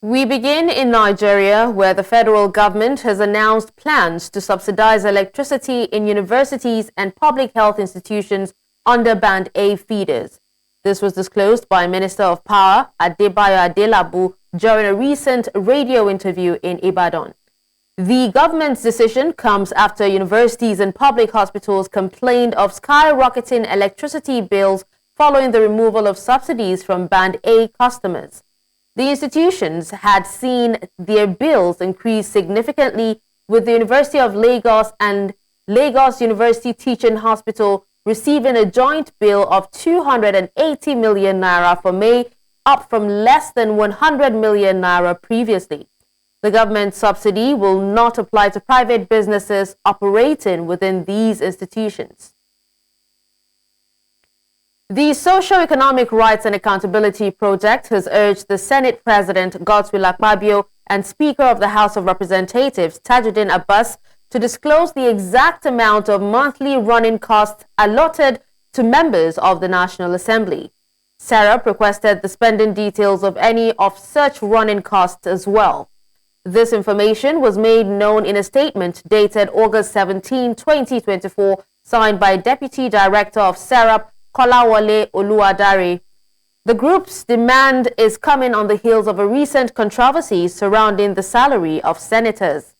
We begin in Nigeria, where the federal government has announced plans to subsidize electricity in universities and public health institutions under Band A feeders. This was disclosed by Minister of Power Adebayo Adelabu during a recent radio interview in Ibadan. The government's decision comes after universities and public hospitals complained of skyrocketing electricity bills following the removal of subsidies from Band A customers. The institutions had seen their bills increase significantly, with the University of Lagos and Lagos University Teaching Hospital receiving a joint bill of 280 million naira for May, up from less than 100 million naira previously. The government subsidy will not apply to private businesses operating within these institutions. The Socio-Economic Rights and Accountability Project has urged the Senate President Godswill Akpabio and Speaker of the House of Representatives Tajuddin Abbas to disclose the exact amount of monthly running costs allotted to members of the National Assembly. SERAP requested the spending details of any of such running costs as well. This information was made known in a statement dated August 17, 2024, signed by Deputy Director of SERAP Kolawole Oluwadare. The group's demand is coming on the heels of a recent controversy surrounding the salary of senators.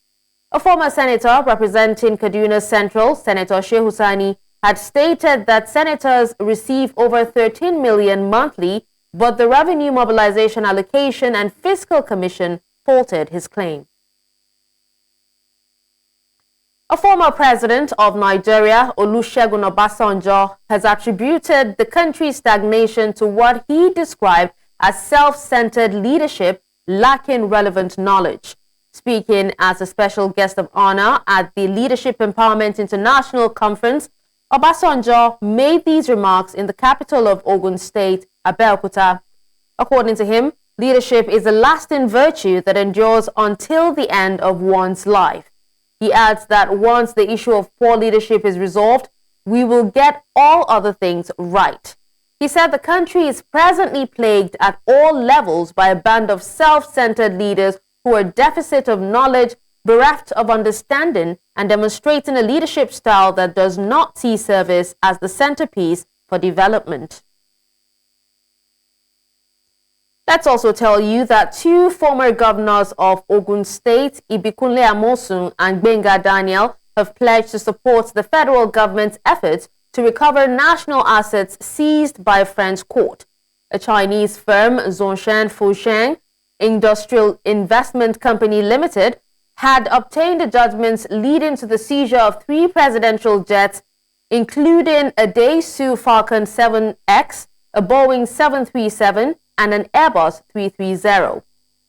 A former senator representing Kaduna Central, Senator Shehu Sani, had stated that senators receive over 13 million monthly, but the Revenue Mobilization Allocation and Fiscal Commission faulted his claim. A former president of Nigeria, Olusegun Obasanjo, has attributed the country's stagnation to what he described as self-centered leadership lacking relevant knowledge. Speaking as a special guest of honor at the Leadership Empowerment International Conference, Obasanjo made these remarks in the capital of Ogun State, Abeokuta. According to him, leadership is a lasting virtue that endures until the end of one's life. He adds that once the issue of poor leadership is resolved, we will get all other things right. He said the country is presently plagued at all levels by a band of self-centered leaders who are deficit of knowledge, bereft of understanding, and demonstrating a leadership style that does not see service as the centerpiece for development. Let's also tell you that two former governors of Ogun State, Ibikunle Amosun and Gbenga Daniel, have pledged to support the federal government's efforts to recover national assets seized by a French court. A Chinese firm, Zhongshan Fusheng Industrial Investment Company Limited, had obtained the judgments leading to the seizure of 3 presidential jets, including a Daisu Falcon 7X, a Boeing 737, and an Airbus 330.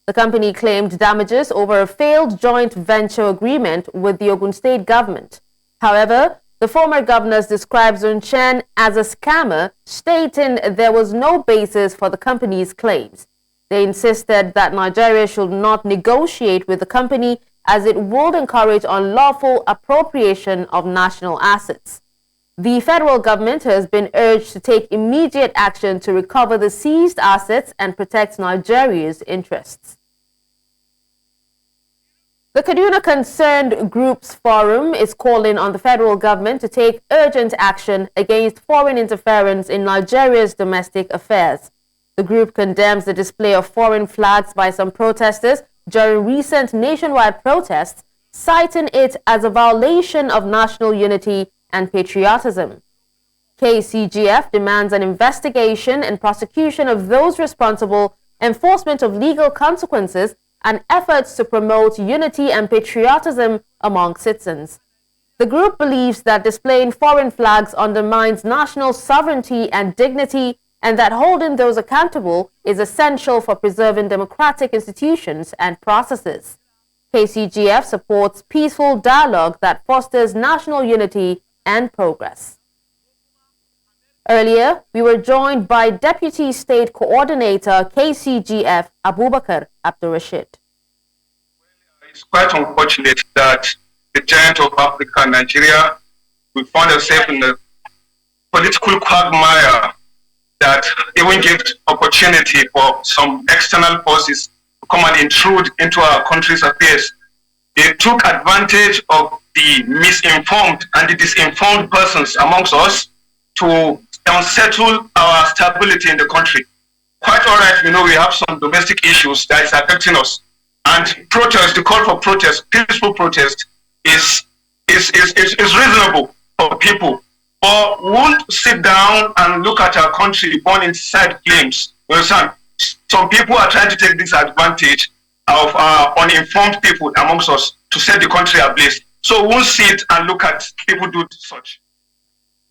The company claimed damages over a failed joint venture agreement with the Ogun State government. However, the former governors described Zhongshan as a scammer, stating there was no basis for the company's claims. They insisted that Nigeria should not negotiate with the company as it would encourage unlawful appropriation of national assets. The federal government has been urged to take immediate action to recover the seized assets and protect Nigeria's interests. The Kaduna Concerned Groups Forum is calling on the federal government to take urgent action against foreign interference in Nigeria's domestic affairs. The group condemns the display of foreign flags by some protesters during recent nationwide protests, citing it as a violation of national unity and patriotism. KCGF demands an investigation and prosecution of those responsible, enforcement of legal consequences, and efforts to promote unity and patriotism among citizens. The group believes that displaying foreign flags undermines national sovereignty and dignity, and that holding those accountable is essential for preserving democratic institutions and processes. KCGF supports peaceful dialogue that fosters national unity and progress. Earlier, we were joined by Deputy State Coordinator KCGF Abubakar Abdurrashid. It's quite unfortunate that the giant of Africa, Nigeria, we found ourselves in a political quagmire that even gives opportunity for some external forces come and intrude into our country's affairs. They took advantage of the misinformed and the disinformed persons amongst us to unsettle our stability in the country. Quite all right, we know we have some domestic issues that is affecting us. And protest, the call for protest, peaceful protest, is reasonable for people. But we won't sit down and look at our country born inside flames. You understand? Some people are trying to take this advantage of uninformed people amongst us to set the country ablaze. So we won't sit and look at people do such.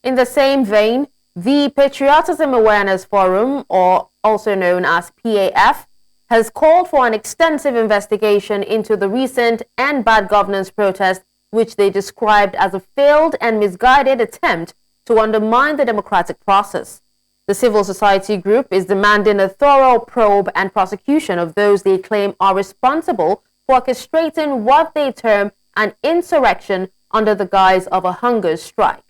In the same vein, the Patriotism Awareness Forum, or also known as PAF, has called for an extensive investigation into the recent and bad governance protest, which they described as a failed and misguided attempt to undermine the democratic process. The civil society group is demanding a thorough probe and prosecution of those they claim are responsible for orchestrating what they term an insurrection under the guise of a hunger strike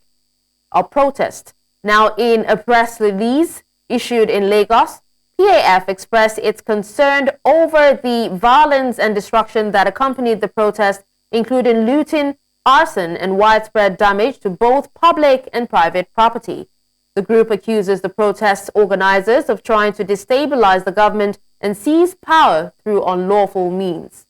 or protest. Now, in a press release issued in Lagos, PAF expressed its concern over the violence and destruction that accompanied the protest, including looting, arson, and widespread damage to both public and private property. The group accuses the protest organizers of trying to destabilize the government and seize power through unlawful means.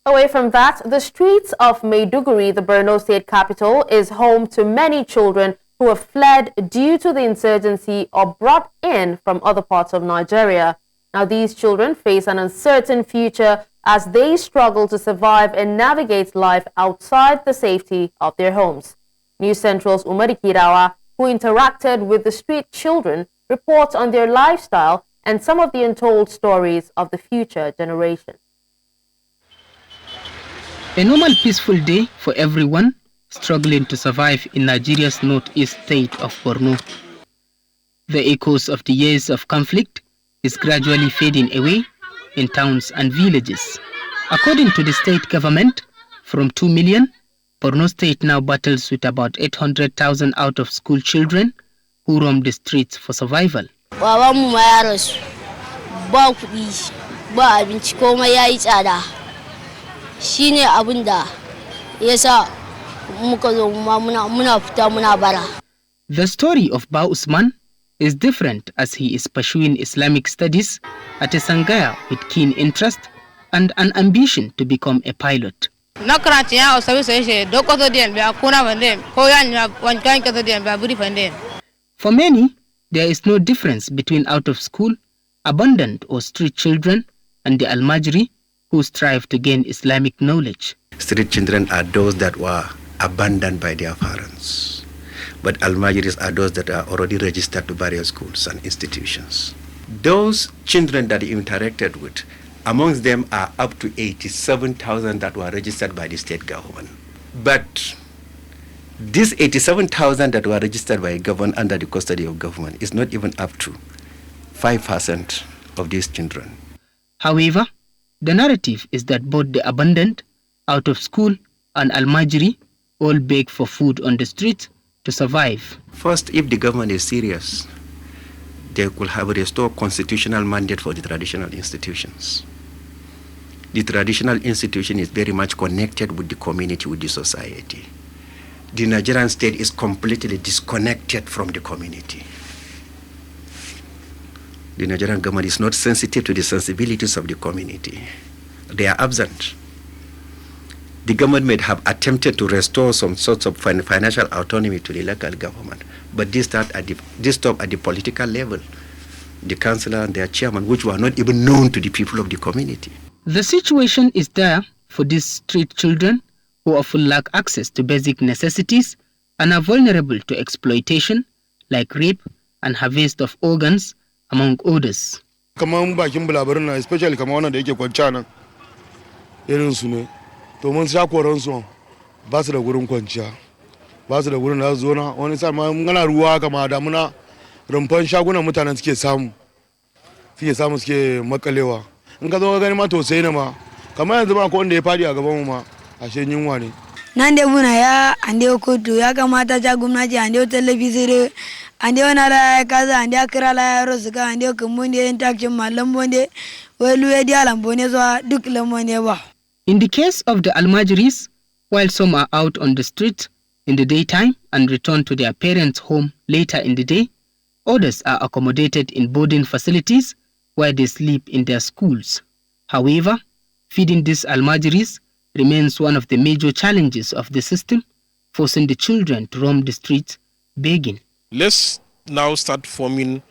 Away from that, the streets of Maiduguri, the Borno state capital, is home to many children who have fled due to the insurgency or brought in from other parts of Nigeria. Now, these children face an uncertain future as they struggle to survive and navigate life outside the safety of their homes. News Central's Umari Kirawa, who interacted with the street children, reports on their lifestyle and some of the untold stories of the future generation. A normal peaceful day for everyone struggling to survive in Nigeria's northeast state of Borno. The echoes of the years of conflict is gradually fading away in towns and villages. According to the state government, from 2 million, Borno State now battles with about 800,000 out-of-school children who roam the streets for survival. The story of Ba Usman is different as he is pursuing Islamic studies at a Sangaya with keen interest and an ambition to become a pilot. For many, there is no difference between out-of-school, abandoned or street children and the Almajiri who strive to gain Islamic knowledge. Street children are those that were abandoned by their parents, but Almajiris are those that are already registered to various schools and institutions. Those children that you interacted with, amongst them are up to 87,000 that were registered by the state government. But these 87,000 that were registered by government under the custody of government is not even up to 5% of these children. However, the narrative is that both the abandoned, out of school, and Almajiri all beg for food on the street to survive. First, if the government is serious, they could have restored constitutional mandate for the traditional institutions. The traditional institution is very much connected with the community, with the society. The Nigerian state is completely disconnected from the community. The Nigerian government is not sensitive to the sensibilities of the community. They are absent. The government may have attempted to restore some sorts of financial autonomy to the local government, but this stopped at the political level. The councillor and their chairman, which were not even known to the people of the community. The situation is dire for these street children who often lack access to basic necessities and are vulnerable to exploitation like rape and harvest of organs, among others. Kamar bakin bulabarin na, especially kamar wannan da yake kwanciya nan, irin su ne. To mun sha koran su ba su da gurin kwanciya, ba su da gurin da zo na. Wani sai ma ngana ruwa kama da muna rumfan shagunan mutanen suke samu suke makalewa. In ka zo ka gani ma to sai na ma kamar yanzu ba ko wanda ya fadi a gaban mu ma ashe yunwa ne. Nan da muna ya ande ko to ya kamata ja gwamnati ande television ande onala kaza ande akrala rozga ande kumunde intakje malambonde welu dia lambone zo duk lamone ba. In the case of the Almajiris, while some are out on the street in the daytime and return to their parents' home later in the day, others are accommodated in boarding facilities where they sleep in their schools. However, feeding these Almajiris remains one of the major challenges of the system, forcing the children to roam the streets begging. Let's now start forming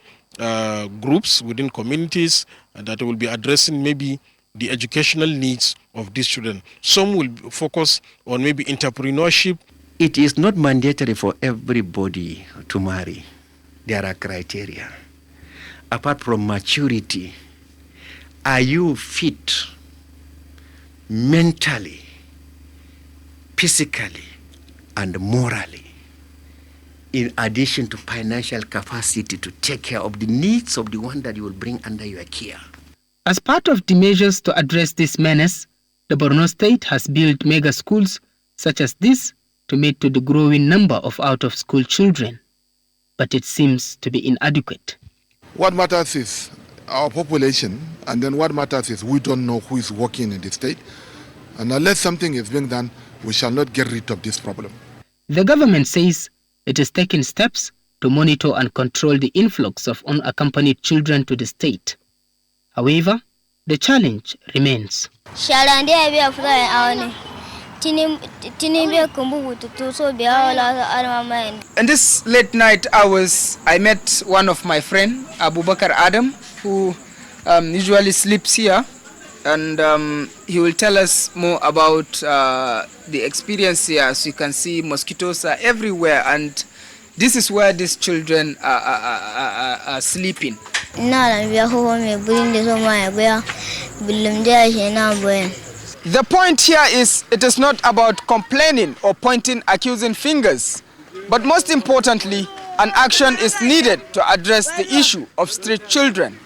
groups within communities that will be addressing maybe the educational needs of these children. Some will focus on maybe entrepreneurship. It is not mandatory for everybody to marry. There are criteria. Apart from maturity, are you fit mentally, physically, and morally, in addition to financial capacity to take care of the needs of the one that you will bring under your care? As part of the measures to address this menace, the Borno State has built mega schools such as this to meet to the growing number of out-of-school children, but it seems to be inadequate. What matters is our population, and then what matters is we don't know who is working in the state, and unless something is being done, we shall not get rid of this problem. The government says it is taking steps to monitor and control the influx of unaccompanied children to the state. However, the challenge remains. In this late night hours, I met one of my friends, Abubakar Adam, who usually sleeps here, and he will tell us more about the experience here. As you can see, mosquitoes are everywhere, and this is where these children are sleeping. The point here is it is not about complaining or pointing accusing fingers, but most importantly, an action is needed to address the issue of street children.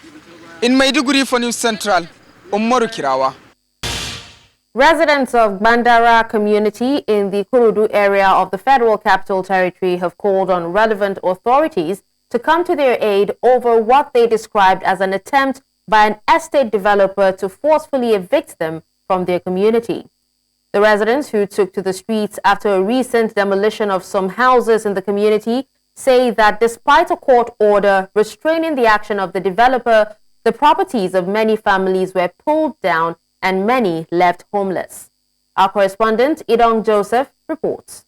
In Maiduguri for News Central, Umaru Kirawa. Residents of Bandara community in the Kurudu area of the Federal Capital Territory have called on relevant authorities to come to their aid over what they described as an attempt by an estate developer to forcefully evict them from their community. The residents who took to the streets after a recent demolition of some houses in the community say that despite a court order restraining the action of the developer, the properties of many families were pulled down and many left homeless. Our correspondent, Idong Joseph, reports.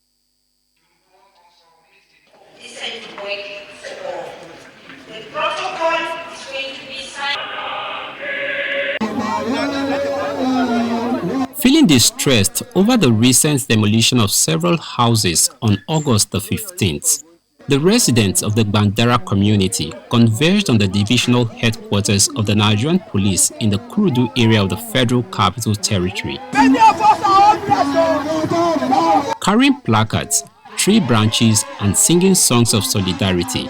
Feeling distressed over the recent demolition of several houses on August the 15th, the residents of the Bandara community converged on the divisional headquarters of the Nigerian police in the Kurudu area of the Federal Capital Territory. Carrying placards, tree branches, and singing songs of solidarity,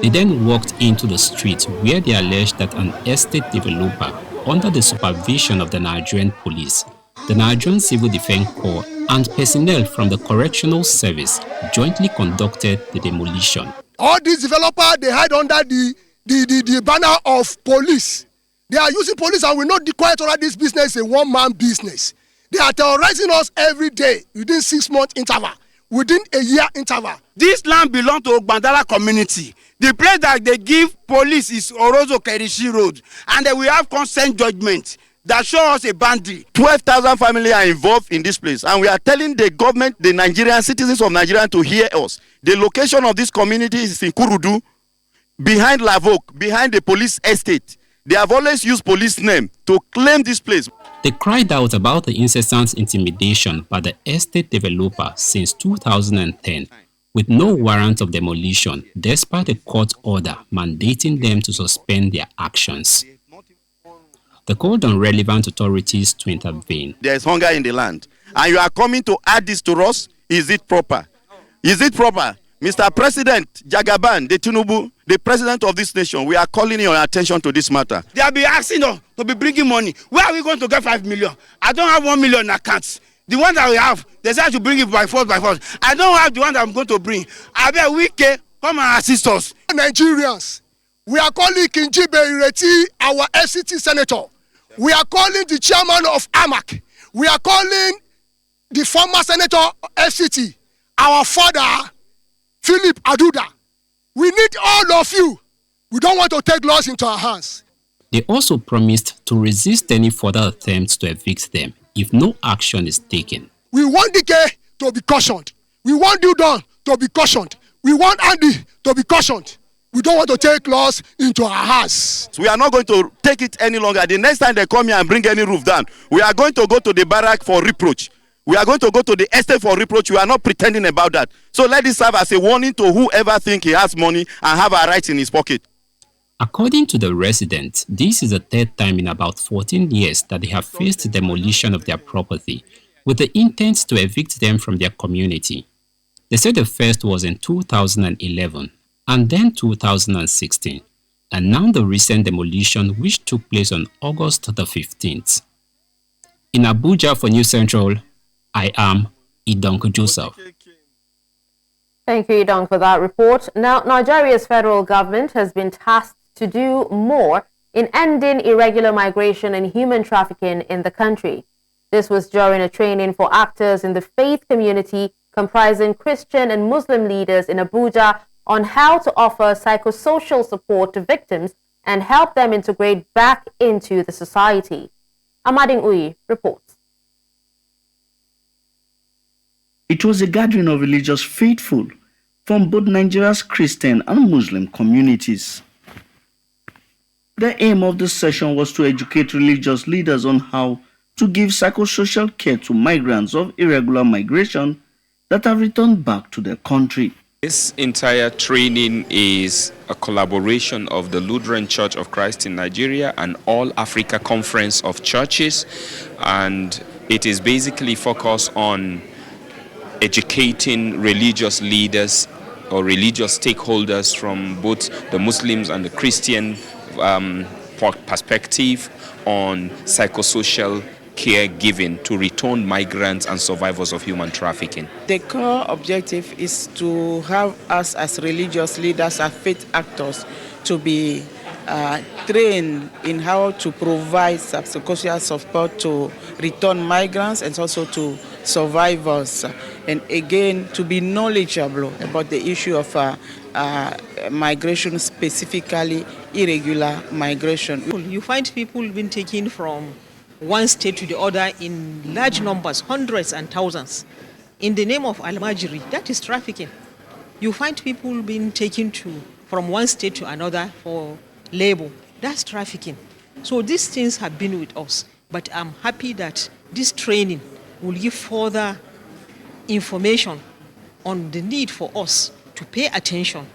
they then walked into the street where they alleged that an estate developer, under the supervision of the Nigerian police, the Nigerian Civil Defense Corps, and personnel from the Correctional Service jointly conducted the demolition. All these developers, they hide under the banner of police. They are using police, and we know the quiet over this business is a one-man business. They are terrorizing us every day within 6 month interval, within a year interval. This land belongs to Bandara community. The place that they give police is Orozo Kerishi Road, and we have consent judgment that show us a boundary. 12,000 families are involved in this place, and we are telling the government, the Nigerian citizens of Nigeria, to hear us. The location of this community is in Kurudu, behind Lavok, behind the police estate. They have always used police name to claim this place. They cried out about the incessant intimidation by the estate developer since 2010, with no warrant of demolition, despite a court order mandating them to suspend their actions. They called on relevant authorities to intervene. There is hunger in the land, and you are coming to add this to us? Is it proper? Is it proper? Mr. President Jagaban, the Tinubu, the president of this nation, we are calling your attention to this matter. They will be asking us to be bringing money. Where are we going to get 5 million? I don't have 1 million accounts. The one that we have, they say I should bring it by force. I don't have the one that I'm going to bring. I bet Wike come and assist us. Nigerians, we are calling Kinjibe Ireti, our FCT senator. We are calling the chairman of AMAC. We are calling the former senator of FCT, our father, Philip Aduda. We need all of you. We don't want to take laws into our hands. They also promised to resist any further attempts to evict them if no action is taken. We want Dike to be cautioned. We want Dudon to be cautioned. We want Andy to be cautioned. We don't want to take laws into our hands. We are not going to take it any longer. The next time they come here and bring any roof down, we are going to go to the barrack for reproach. We are going to go to the estate for reproach. We are not pretending about that. So let this serve as a warning to whoever thinks he has money and have a right in his pocket. According to the residents, this is the third time in about 14 years that they have faced demolition of their property with the intent to evict them from their community. They said the first was in 2011 and then 2016, and now the recent demolition which took place on August the 15th. In Abuja for News Central, I am Idonko Joseph. Thank you, Idong, for that report. Now, Nigeria's federal government has been tasked to do more in ending irregular migration and human trafficking in the country. This was during a training for actors in the faith community comprising Christian and Muslim leaders in Abuja on how to offer psychosocial support to victims and help them integrate back into the society. Amading Uyi reports. It was a gathering of religious faithful from both Nigeria's Christian and Muslim communities. The aim of the session was to educate religious leaders on how to give psychosocial care to migrants of irregular migration that have returned back to their country. This entire training is a collaboration of the Lutheran Church of Christ in Nigeria and All Africa Conference of Churches, and it is basically focused on educating religious leaders or religious stakeholders from both the Muslims and the Christian perspective on psychosocial caregiving to returned migrants and survivors of human trafficking. The core objective is to have us as religious leaders, as faith actors, to be trained in how to provide psychosocial support to return migrants and also to survivors, and again to be knowledgeable about the issue of migration, specifically irregular migration. You find people being taken from one state to the other in large numbers, hundreds and thousands, in the name of Almajiri. That is trafficking. You find people being taken from one state to another for labor. That's trafficking. So these things have been with us, but I'm happy that this training will give further information on the need for us to pay attention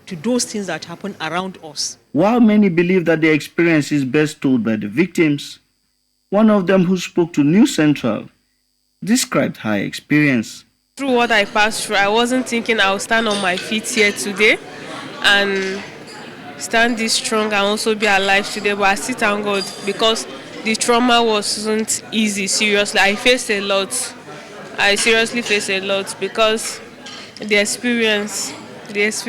to those things that happen around us. While many believe that their experience is best told by the victims, one of them who spoke to News Central described her experience. Through what I passed through, I wasn't thinking I'll stand on my feet here today and stand this strong and also be alive today, but I still thank God because the trauma wasn't easy, seriously. I faced a lot. I seriously faced a lot because the experience is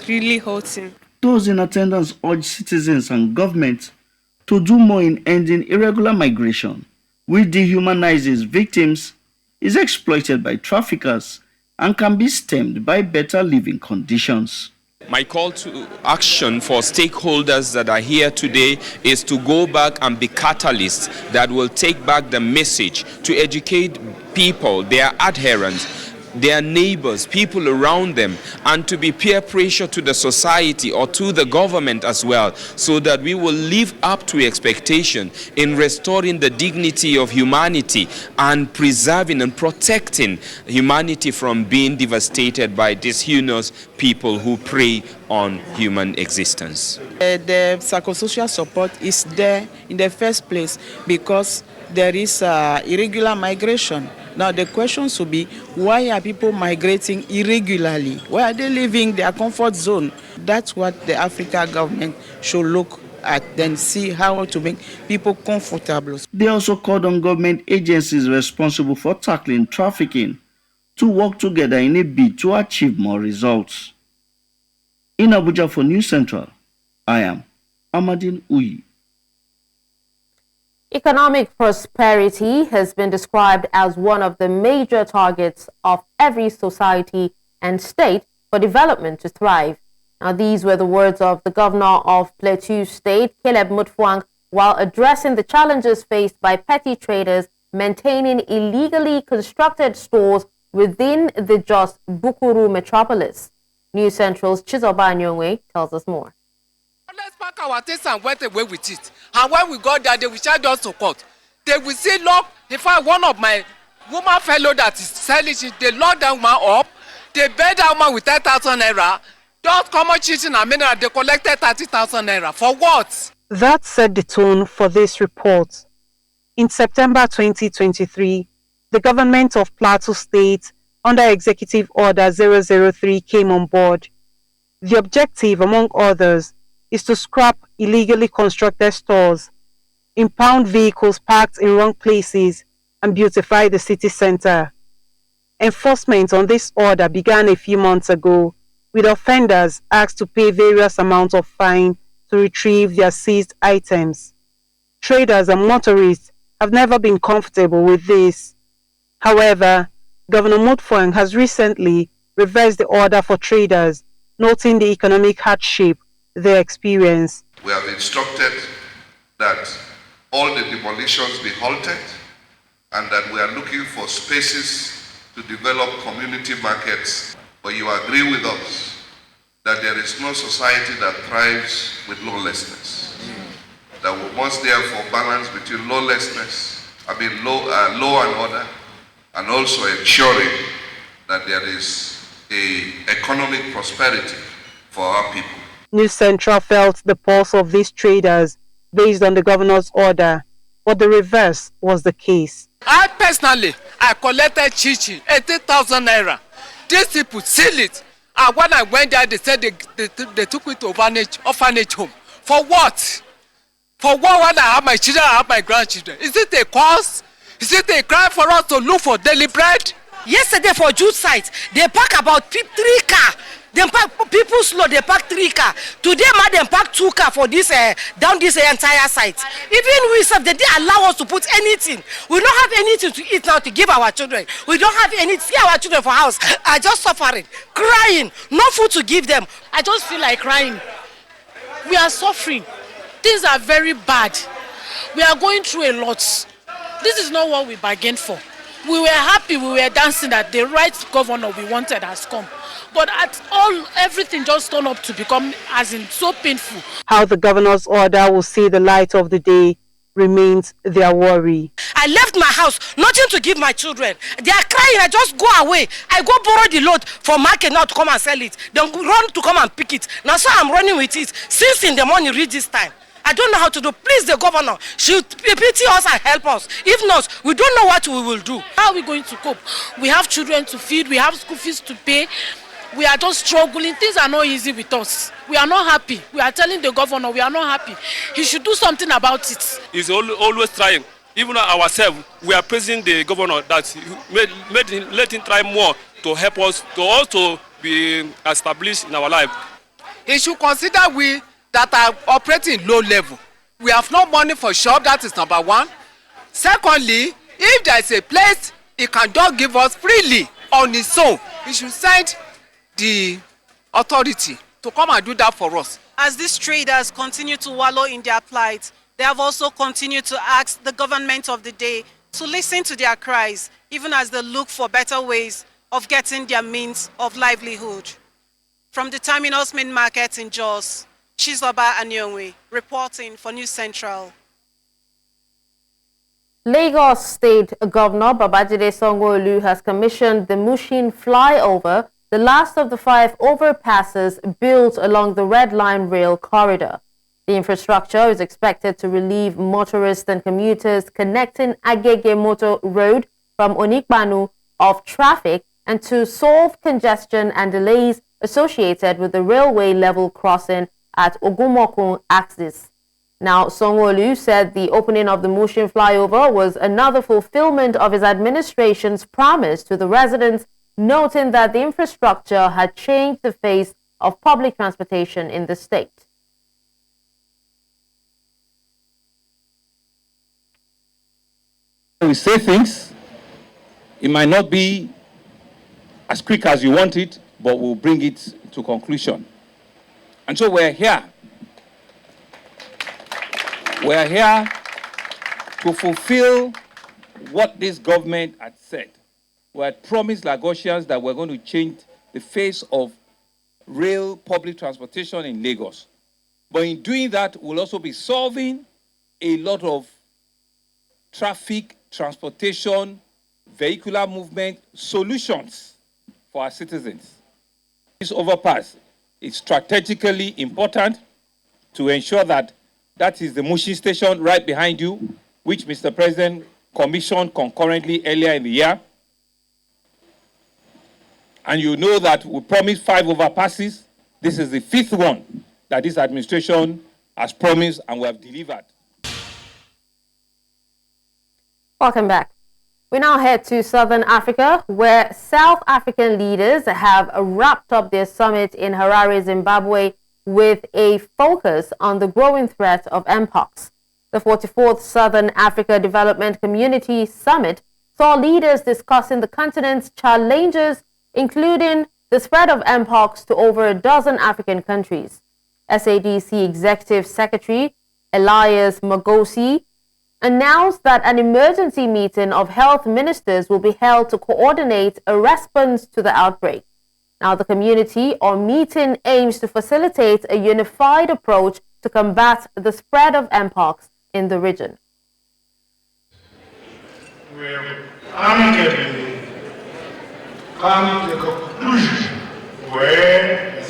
really hurting. Those in attendance urge citizens and government to do more in ending irregular migration, which dehumanizes victims, is exploited by traffickers, and can be stemmed by better living conditions. My call to action for stakeholders that are here today is to go back and be catalysts that will take back the message to educate people, their adherents, their neighbors, people around them, and to be peer pressure to the society or to the government as well, so that we will live up to expectation in restoring the dignity of humanity and preserving and protecting humanity from being devastated by these heinous people who prey on human existence. The psychosocial support is there in the first place because there is irregular migration. Now the question should be, why are people migrating irregularly? Why are they leaving their comfort zone? That's what the African government should look at, then see how to make people comfortable. They also called on government agencies responsible for tackling trafficking to work together in a bid to achieve more results. In Abuja for News Central, I am Amadin Uyi. Economic prosperity has been described as one of the major targets of every society and state for development to thrive. Now, these were the words of the governor of Plateau State, Caleb Mutfwang, while addressing the challenges faced by petty traders maintaining illegally constructed stores within the Jos Bukuru metropolis. News Central's Chizoba Anyongwe tells us more. Let's pack our things and went away with it. And when we got there, they will charge us to court. They will say, look, if I one of my woman fellow that is selling it, they lock that woman up, they bed that woman with 10,000 naira. Just common cheating and mineral, they collected 30,000 naira. For what? That set the tone for this report. In September 2023, the government of Plateau State, under Executive Order 003, came on board. The objective, among others, is to scrap illegally constructed stores, impound vehicles parked in wrong places, and beautify the city center. Enforcement on this order began a few months ago, with offenders asked to pay various amounts of fine to retrieve their seized items. Traders and motorists have never been comfortable with this. However, Governor Mutfwang has recently reversed the order for traders, noting the economic hardship they experience. We have instructed that all the demolitions be halted and that we are looking for spaces to develop community markets. But you agree with us that there is no society that thrives with lawlessness. That we must therefore balance between law and order, and also ensuring that there is a economic prosperity for our people. News Central felt the pulse of these traders based on the governor's order, but the reverse was the case. I personally, I collected chichi, 80,000 naira. These people seal it. And when I went there, they said they took me to orphanage home. For what? For what when I have my children, I have my grandchildren? Is it a cause? Is it a crime for us to look for daily bread? Yesterday for Jude site, they pack about 3 cars. They pack people slow, they pack 3 cars. Today, they pack 2 cars for this down this entire site. Even we said they didn't allow us to put anything. We don't have anything to eat now to give our children. We don't have anything. See our children for house are just suffering, crying, no food to give them. I just feel like crying. We are suffering. Things are very bad. We are going through a lot. This is not what we bargained for. We were happy, we were dancing that the right governor we wanted has come. But everything just turned up to become so painful. How the governor's order will see the light of the day remains their worry. I left my house, nothing to give my children. They are crying, I just go away. I go borrow the load for market now to come and sell it. Then run to come and pick it. Now so I'm running with it since in the morning, reach this time. I don't know how to do. Please, the governor should pity us and help us. If not, we don't know what we will do. How are we going to cope? We have children to feed, we have school fees to pay. We are just struggling. Things are not easy with us. We are not happy. We are telling the governor we are not happy. He should do something about it. He's always trying. Even ourselves, we are praising the governor that let him try more to help us to also be established in our life. He should consider we that are operating low level. We have no money for shop, that is number one. Secondly, if there is a place he can just give us freely on his own, he should send the authority to come and do that for us. As these traders continue to wallow in their plight, they have also continued to ask the government of the day to listen to their cries, even as they look for better ways of getting their means of livelihood. From the Terminus Main Market in Jos, Chizoba Anyongwe, reporting for News Central. Lagos State Governor Babajide Sanwo-Olu has commissioned the Mushin flyover, the last of the 5 overpasses built along the Red Line rail corridor. The infrastructure is expected to relieve motorists and commuters connecting Agege Motor Road from Onikpanu of traffic and to solve congestion and delays associated with the railway level crossing at Ogumokun axis. Now, Sanwo-Olu said the opening of the Mushin flyover was another fulfillment of his administration's promise to the residents noting that the infrastructure had changed the face of public transportation in the state. We say things, it might not be as quick as you want it, but we'll bring it to conclusion. And so we're here. We're here to fulfill what this government had said. We had promised Lagosians that we're going to change the face of rail public transportation in Lagos. But in doing that, we'll also be solving a lot of traffic, transportation, vehicular movement solutions for our citizens. This overpass is strategically important to ensure that that is the Mushin station right behind you, which Mr. President commissioned concurrently earlier in the year. And you know that we promised 5 overpasses. This is the 5th one that this administration has promised and we have delivered. Welcome back. We now head to Southern Africa, where South African leaders have wrapped up their summit in Harare, Zimbabwe, with a focus on the growing threat of mpox. The 44th Southern Africa Development Community Summit saw leaders discussing the continent's challenges, including the spread of mpox to over a dozen African countries. SADC Executive Secretary Elias Magosi announced that an emergency meeting of health ministers will be held to coordinate a response to the outbreak. Now, the community or meeting aims to facilitate a unified approach to combat the spread of mpox in the region. We have amicably come to a conclusion where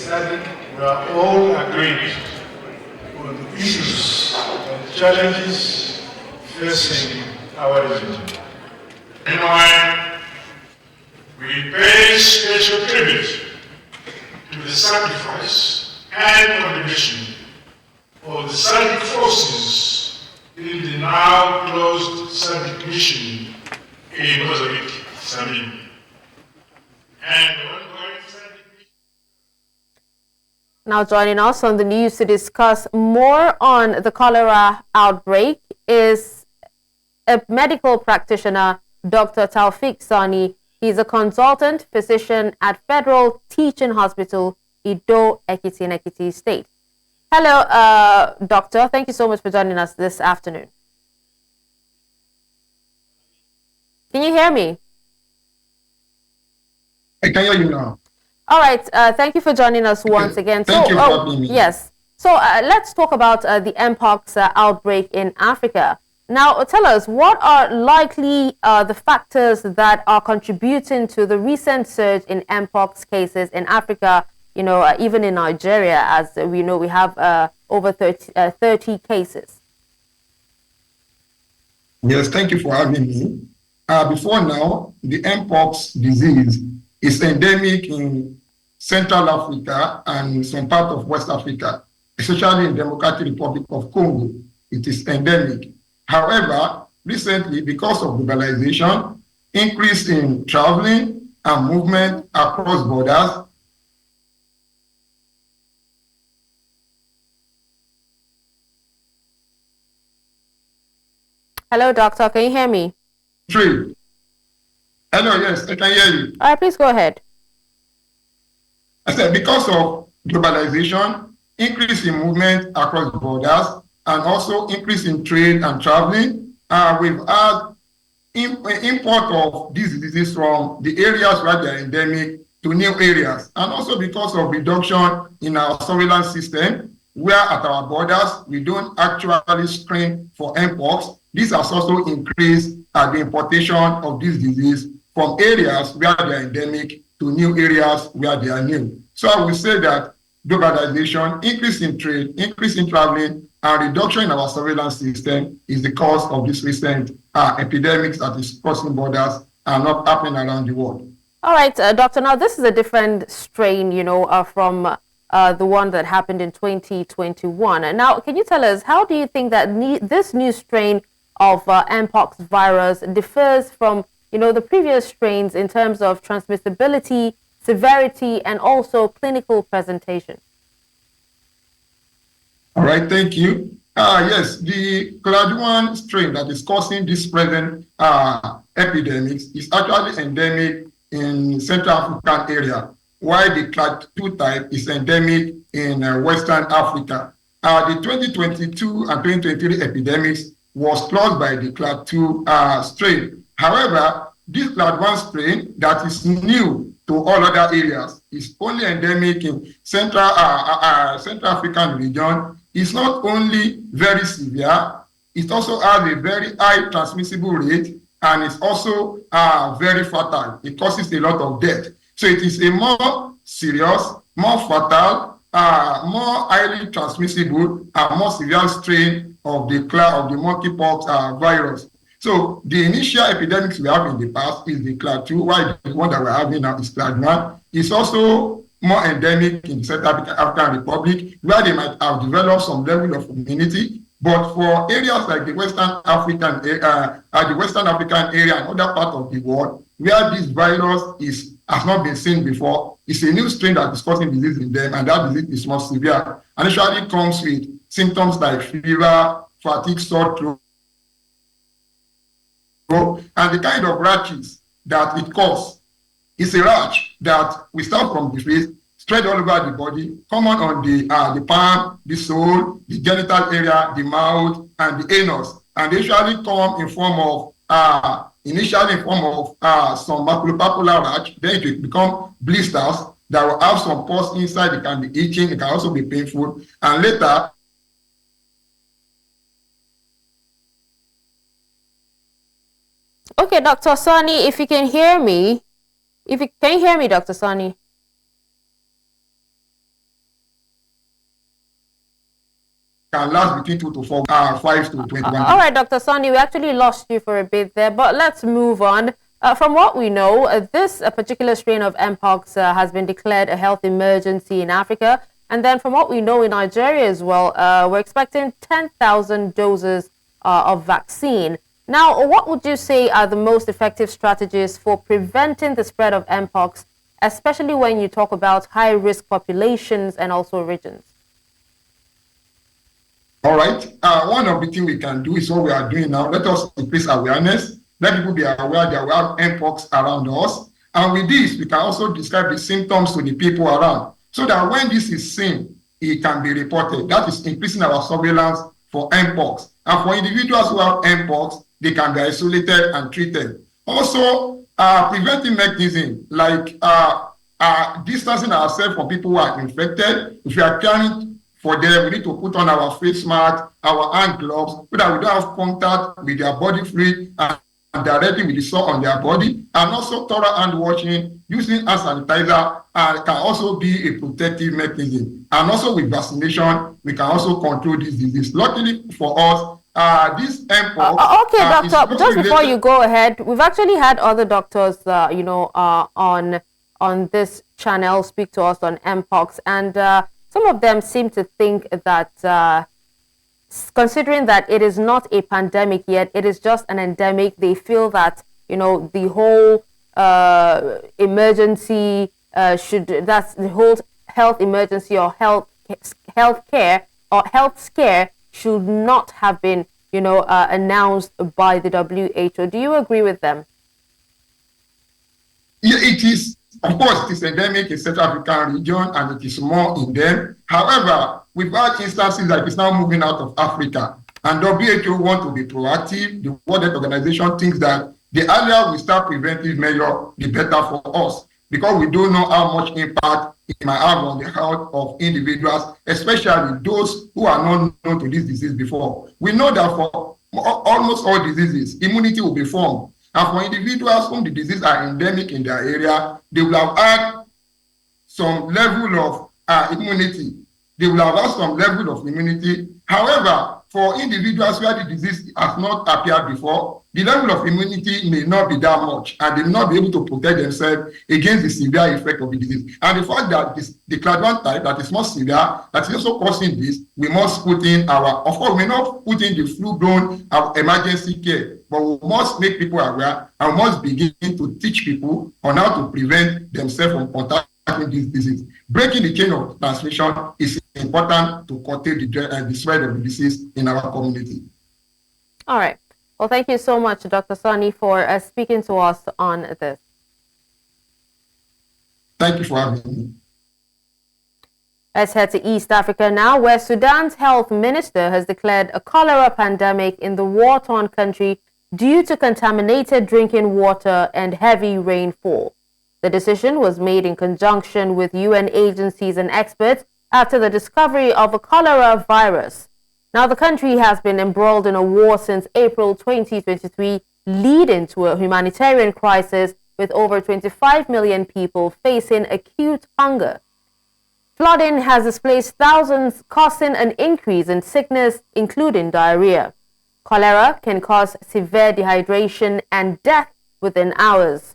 we are all agreed on the issues and challenges facing our region. Meanwhile, we pay special tribute to the sacrifice and contribution of the SADC forces in the now closed SADC mission in Mozambique, Zambia. And the ongoing SADC mission. Now joining us on the news to discuss more on the cholera outbreak is a medical practitioner, Dr. Taufik Sani. He's a consultant physician at Federal Teaching Hospital, Ido Ekiti in Ekiti State. Hello, Doctor. Thank you so much for joining us this afternoon. Can you hear me? I can hear you now. All right. Thank you for joining us once again. Thank you for having me. Yes. So let's talk about the mpox outbreak in Africa. Now, tell us, what are likely the factors that are contributing to the recent surge in mpox cases in Africa, even in Nigeria, as we know we have over 30 cases? Yes, thank you for having me. Before now, the mpox disease is endemic in Central Africa and some part of West Africa, especially in Democratic Republic of Congo. It is endemic. However, recently, because of globalization, increase in traveling and movement across borders, Hello, doctor. Can you hear me? trade. Hello, yes, I can hear you. All right, please go ahead. I said because of globalization, increase in movement across borders, and also increase in trade and traveling, we've had import of these diseases from the areas where they are endemic to new areas, and also because of reduction in our surveillance system, where at our borders we don't actually screen for mpox. This has also increased the importation of this disease from areas where they are endemic to new areas where they are new. So I will say that globalization, increase in trade, increase in traveling, and reduction in our surveillance system is the cause of this recent epidemics that is crossing borders and not happening around the world. All right, doctor, now this is a different strain, from the one that happened in 2021. And now, can you tell us, how do you think that this new strain of mpox virus differs from the previous strains in terms of transmissibility, severity, and also clinical presentation? All right, thank you. Yes, the clade 1 strain that is causing this present epidemics is actually endemic in Central African area, while the clade 2 type is endemic in Western Africa. The 2022 and 2023 epidemics was caused by the clade 2 strain. However, this clade 1 strain that is new to all other areas is only endemic in Central African region. It's not only very severe, it also has a very high transmissible rate, and it's also very fatal. It causes a lot of death. So it is a more serious, more fatal, more highly transmissible, and more severe strain of the monkeypox virus. So the initial epidemics we have in the past is the clade 2, while the one that we're having now is clade 1. It's also more endemic in the Central African Republic, where they might have developed some level of immunity. But for areas like the Western African area and other parts of the world, where this virus has not been seen before, it's a new strain that is causing disease in them, and that disease is more severe. And usually comes with symptoms like fever, fatigue, sore throat, and the kind of rashes that it causes. It's a rash that we start from the face, spread all over the body, common on the palm, the sole, the genital area, the mouth, and the anus. And they usually come in form of, initially in form of some maculopapular rash, then it will become blisters that will have some pus inside. It can be itching, it can also be painful, and later, Okay, Dr. Sani, if you can hear me, can you hear me, Dr. Sani? Can last between 2 to 4, 5 to 21 days. All right, Dr. Sani, we actually lost you for a bit there, but let's move on. From what we know, this particular strain of mpox has been declared a health emergency in Africa. And then from what we know in Nigeria as well, we're expecting 10,000 doses of vaccine. Now, what would you say are the most effective strategies for preventing the spread of mpox, especially when you talk about high-risk populations and also regions? All right. One of the things we can do is what we are doing now. Let us increase awareness. Let people be aware that we have mpox around us. And with this, we can also describe the symptoms to the people around, so that when this is seen, it can be reported. That is increasing our surveillance for mpox. And for individuals who have mpox, they can be isolated and treated. Also, preventing mechanism like distancing ourselves from people who are infected. If we are caring for them, we need to put on our face mask, our hand gloves, so that we don't have contact with their body fluid and directly with the sore on their body. And also thorough hand washing, using hand sanitizer can also be a protective mechanism. And also with vaccination, we can also control this disease. Luckily for us, this mpox. Okay, doctor. Just before you go ahead, we've actually had other doctors, on this channel speak to us on mpox, and some of them seem to think that, considering that it is not a pandemic yet, it is just an endemic. They feel that the whole emergency that's the whole health emergency or health scare should not have been, announced by the WHO. Do you agree with them? Yeah, it is. Of course, it is endemic in Central African region, and it is more in them. However, we've had instances that it's now moving out of Africa, and WHO want to be proactive. The World Health Organization thinks that the earlier we start preventive measure, the better for us, because we don't know how much impact it might have on the health of individuals, especially those who are not known to this disease before. We know that for almost all diseases, immunity will be formed. And for individuals whom the disease are endemic in their area, they will have had some level of immunity. They will have had some level of immunity. However, for individuals where the disease has not appeared before, the level of immunity may not be that much, and they may not be able to protect themselves against the severe effect of the disease. And the fact that the class 1 type that is more severe, that is also causing this, we must put in of course, we may not put in the flu-blown emergency care, but we must make people aware, and we must begin to teach people on how to prevent themselves from contacting this disease. Breaking the chain of transmission is important to curtail the spread of the disease in our community. All right. Well, thank you so much, Dr. Sani, for speaking to us on this. Thank you for having me. Let's head to East Africa now, where Sudan's health minister has declared a cholera pandemic in the war-torn country due to contaminated drinking water and heavy rainfall. The decision was made in conjunction with UN agencies and experts after the discovery of a cholera virus. Now, the country has been embroiled in a war since April 2023, leading to a humanitarian crisis with over 25 million people facing acute hunger. Flooding has displaced thousands, causing an increase in sickness, including diarrhea. Cholera can cause severe dehydration and death within hours.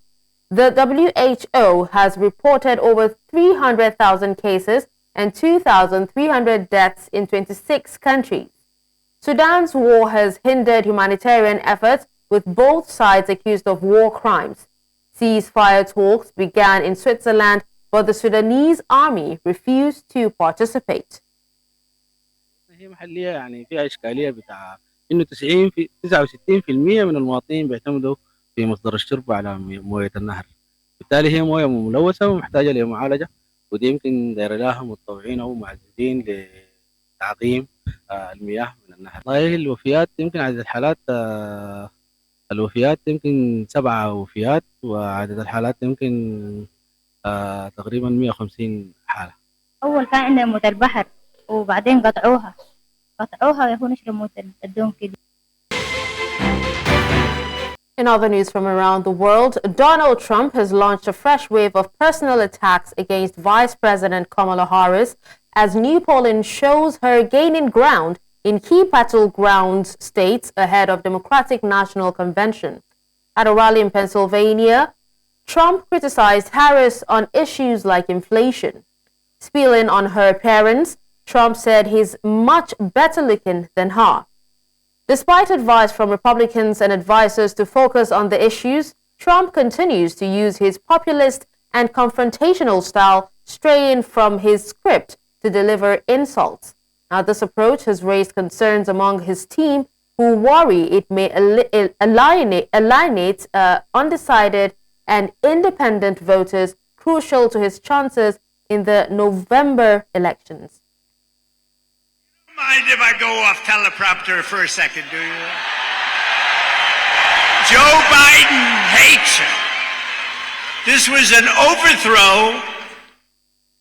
The WHO has reported over 300,000 cases and 2,300 deaths in 26 countries. Sudan's war has hindered humanitarian efforts, with both sides accused of war crimes. Ceasefire talks began in Switzerland, but the Sudanese army refused to participate. هي محلية يعني فيها إشكالية بتاع إنه 69% من المواطنين بيعتمدوا في مصدر الشرب على موية النهر، بالتالي هي موية ملوثة ومحتاجة لمعالجة، ودي يمكن داير لها متطوعين أو معززين لتعقيم المياه من النهر. والله الوفيات يمكن عدد الوفيات يمكن 7 وفيات، وعدد الحالات يمكن تقريبا 150 حالة. أول كان عندنا موت البحر وبعدين قطعوها وهو نشرب موت الدون كده. In other news from around the world, Donald Trump has launched a fresh wave of personal attacks against Vice President Kamala Harris as new polling shows her gaining ground in key battleground states ahead of Democratic National Convention. At a rally in Pennsylvania, Trump criticized Harris on issues like inflation. Spilling on her appearance, Trump said he's much better looking than her. Despite advice from Republicans and advisors to focus on the issues, Trump continues to use his populist and confrontational style, straying from his script to deliver insults. Now, this approach has raised concerns among his team, who worry it may alienate undecided and independent voters, crucial to his chances in the November elections. Mind if I go off teleprompter for a second, do you? Joe Biden hates her. This was an overthrow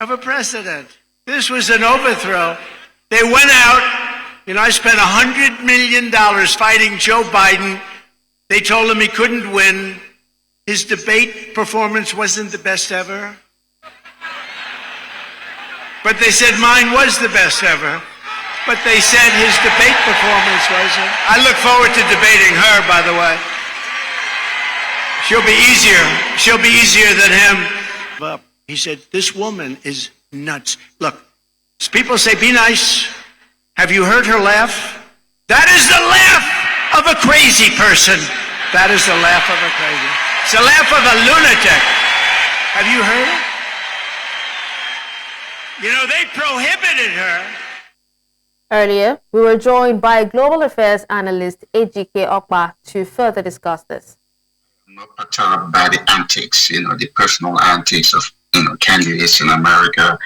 of a president. This was an overthrow. They went out, I spent $100 million fighting Joe Biden. They told him he couldn't win. His debate performance wasn't the best ever. But they said mine was the best ever. But they said his debate performance wasn't. I look forward to debating her, by the way. She'll be easier. She'll be easier than him. He said, this woman is nuts. Look, people say, be nice. Have you heard her laugh? That is the laugh of a crazy person. That is the laugh of a crazy. It's the laugh of a lunatic. Have you heard it? They prohibited her. Earlier, we were joined by global affairs analyst Ejike Okpa to further discuss this. I'm not perturbed by the antics, the personal antics of candidates in America.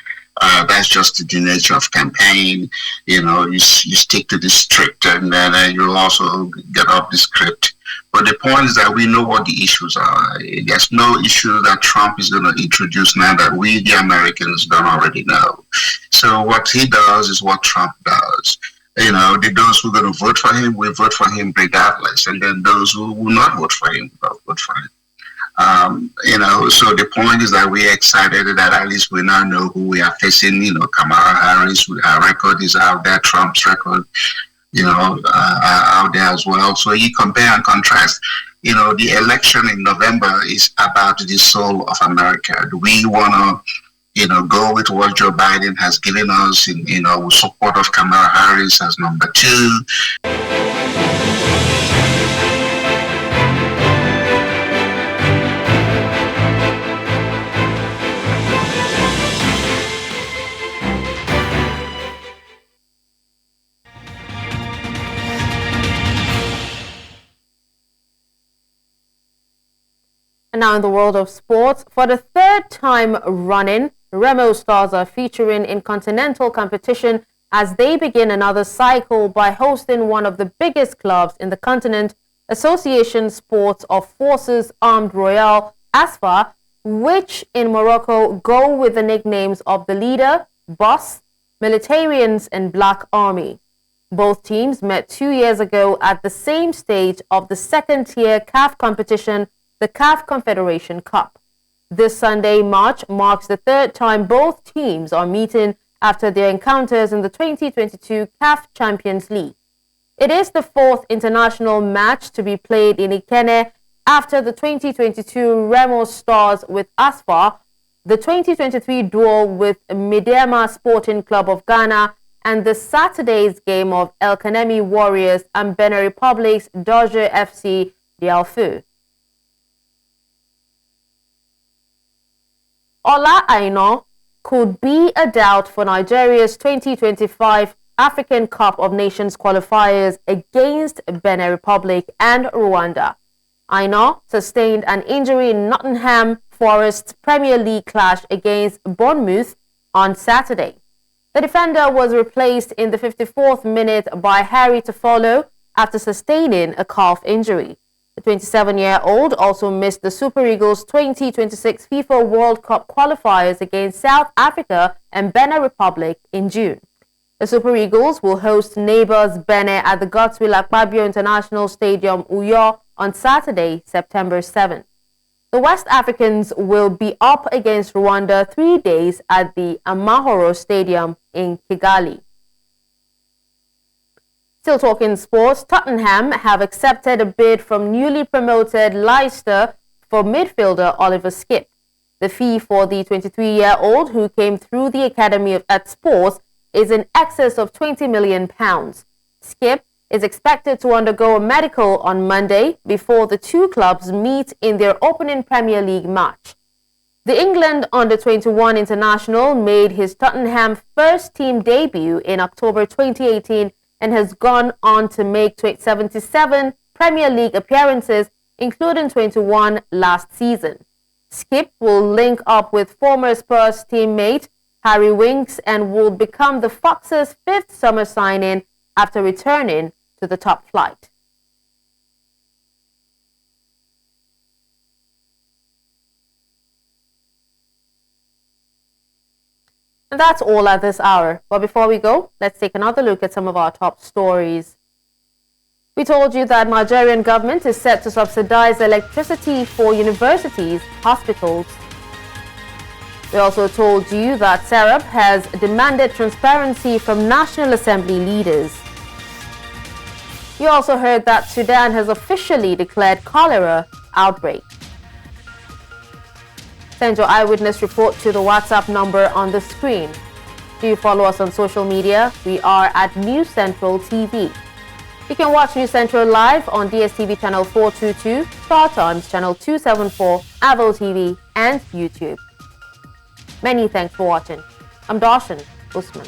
That's just the nature of campaign. You stick to the script, and then you'll also get off the script. But the point is that we know what the issues are. There's no issue that Trump is going to introduce now that we, the Americans, don't already know. So what he does is what Trump does. Those who are going to vote for him will vote for him regardless. And then those who will not vote for him will vote for him. So the point is that we're excited that at least we now know who we are facing. Kamala Harris, our record is out there, Trump's record. out there as well. So you compare and contrast. The election in November is about the soul of America. Do we want to, go with what Joe Biden has given us with support of Kamala Harris as number 2? And now in the world of sports, for the 3rd time running, Remo Stars are featuring in continental competition as they begin another cycle by hosting one of the biggest clubs in the continent, Association Sports of Forces Armed Royale, ASFA, which in Morocco go with the nicknames of the Leader, Boss, Militarians, and Black Army. Both teams met 2 years ago at the same stage of the 2nd-tier CAF competition, the CAF Confederation Cup. This Sunday, March, marks the 3rd time both teams are meeting after their encounters in the 2022 CAF Champions League. It is the 4th international match to be played in Ikenne after the 2022 Remo Stars with ASFA, the 2023 duel with Midema Sporting Club of Ghana, and the Saturday's game of El Kanemi Warriors and Benin Republic's Dodger FC Dialfu. Ola Aina could be a doubt for Nigeria's 2025 African Cup of Nations qualifiers against Benin Republic and Rwanda. Aina sustained an injury in Nottingham Forest's Premier League clash against Bournemouth on Saturday. The defender was replaced in the 54th minute by Harry Tofolo after sustaining a calf injury. The 27-year-old also missed the Super Eagles' 2026 FIFA World Cup qualifiers against South Africa and Benin Republic in June. The Super Eagles will host neighbors Benin at the Godswill Akpabio International Stadium, Uyo, on Saturday, September 7th. The West Africans will be up against Rwanda 3 days at the Amahoro Stadium in Kigali. Still talking sports, Tottenham have accepted a bid from newly promoted Leicester for midfielder Oliver Skipp. The fee for the 23-year-old who came through the academy at Sports is in excess of £20 million. Skipp is expected to undergo a medical on Monday before the two clubs meet in their opening Premier League match. The England under-21 international made his Tottenham first-team debut in October 2018 and has gone on to make 77 Premier League appearances, including 21 last season. Skipp will link up with former Spurs teammate Harry Winks and will become the Foxes' 5th summer signing after returning to the top flight. And that's all at this hour. But before we go, let's take another look at some of our top stories. We told you that Nigerian government is set to subsidize electricity for universities, hospitals. We also told you that SERAP has demanded transparency from National Assembly leaders. You also heard that Sudan has officially declared cholera outbreak. Send your eyewitness report to the WhatsApp number on the screen. Do you follow us on social media? We are at News Central TV. You can watch News Central live on DSTV channel 422, Star Times channel 274, Avo TV, and YouTube. Many thanks for watching. I'm Dashen, Usman.